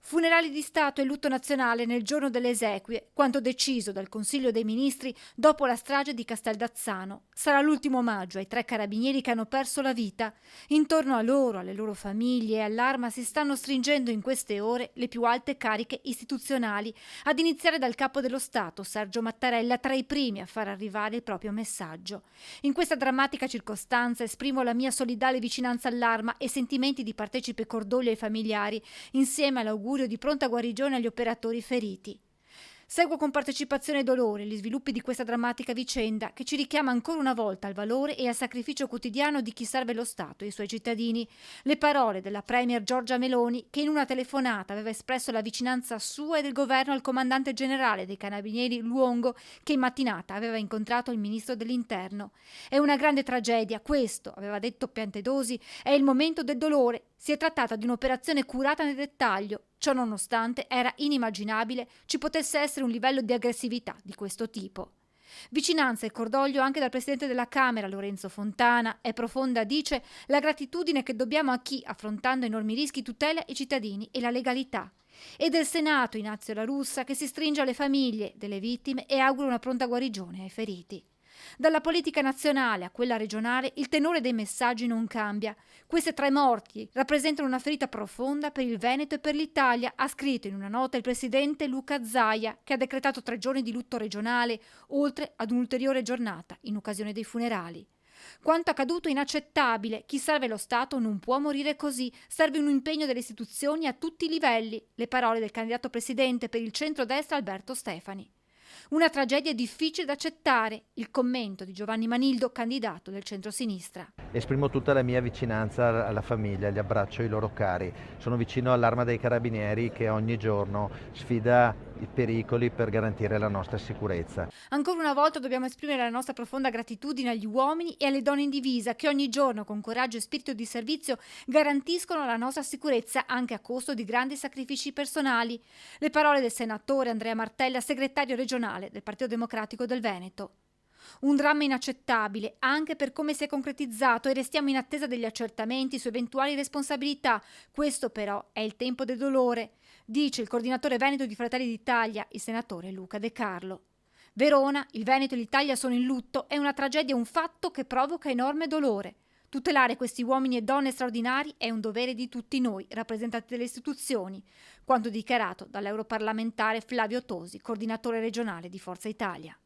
Funerali di Stato e lutto nazionale nel giorno delle esequie, quanto deciso dal Consiglio dei Ministri dopo la strage di Casteldazzano. Sarà l'ultimo omaggio ai 3 carabinieri che hanno perso la vita. Intorno a loro, alle loro famiglie e all'Arma si stanno stringendo in queste ore le più alte cariche istituzionali, ad iniziare dal capo dello Stato, Sergio Mattarella, tra i primi a far arrivare il proprio messaggio. In questa drammatica circostanza esprimo la mia solidale vicinanza all'Arma e sentimenti di partecipe cordoglio ai familiari, insieme all'augurio di pronta guarigione agli operatori feriti. Seguo con partecipazione e dolore gli sviluppi di questa drammatica vicenda che ci richiama ancora una volta al valore e al sacrificio quotidiano di chi serve lo Stato e i suoi cittadini. Le parole della Premier Giorgia Meloni, che in una telefonata aveva espresso la vicinanza sua e del governo al comandante generale dei Carabinieri Luongo, che in mattinata aveva incontrato il ministro dell'Interno. È una grande tragedia, questo, aveva detto Piantedosi, è il momento del dolore. Si è trattata di un'operazione curata nel dettaglio. Ciò nonostante, era inimmaginabile ci potesse essere un livello di aggressività di questo tipo. Vicinanza e cordoglio anche dal Presidente della Camera, Lorenzo Fontana. È profonda, dice, la gratitudine che dobbiamo a chi, affrontando enormi rischi, tutela i cittadini e la legalità. E del Senato, Ignazio La Russa, che si stringe alle famiglie delle vittime e augura una pronta guarigione ai feriti. Dalla politica nazionale a quella regionale il tenore dei messaggi non cambia. Queste 3 morti rappresentano una ferita profonda per il Veneto e per l'Italia, ha scritto in una nota il presidente Luca Zaia, che ha decretato 3 giorni di lutto regionale, oltre ad un'ulteriore giornata in occasione dei funerali. Quanto accaduto è inaccettabile, chi serve lo Stato non può morire così, serve un impegno delle istituzioni a tutti i livelli, le parole del candidato presidente per il centrodestra Alberto Stefani. Una tragedia difficile da accettare, il commento di Giovanni Manildo, candidato del centrosinistra. Esprimo tutta la mia vicinanza alla famiglia, gli abbraccio i loro cari. Sono vicino all'Arma dei Carabinieri che ogni giorno sfida i pericoli per garantire la nostra sicurezza. Ancora una volta dobbiamo esprimere la nostra profonda gratitudine agli uomini e alle donne in divisa che ogni giorno con coraggio e spirito di servizio garantiscono la nostra sicurezza anche a costo di grandi sacrifici personali. Le parole del senatore Andrea Martella, segretario regionale del Partito Democratico del Veneto. Un dramma inaccettabile anche per come si è concretizzato e restiamo in attesa degli accertamenti su eventuali responsabilità. Questo però è il tempo del dolore, dice il coordinatore veneto di Fratelli d'Italia, il senatore Luca De Carlo. Verona, il Veneto e l'Italia sono in lutto, è una tragedia, un fatto che provoca enorme dolore. Tutelare questi uomini e donne straordinari è un dovere di tutti noi, rappresentanti delle istituzioni, quanto dichiarato dall'europarlamentare Flavio Tosi, coordinatore regionale di Forza Italia.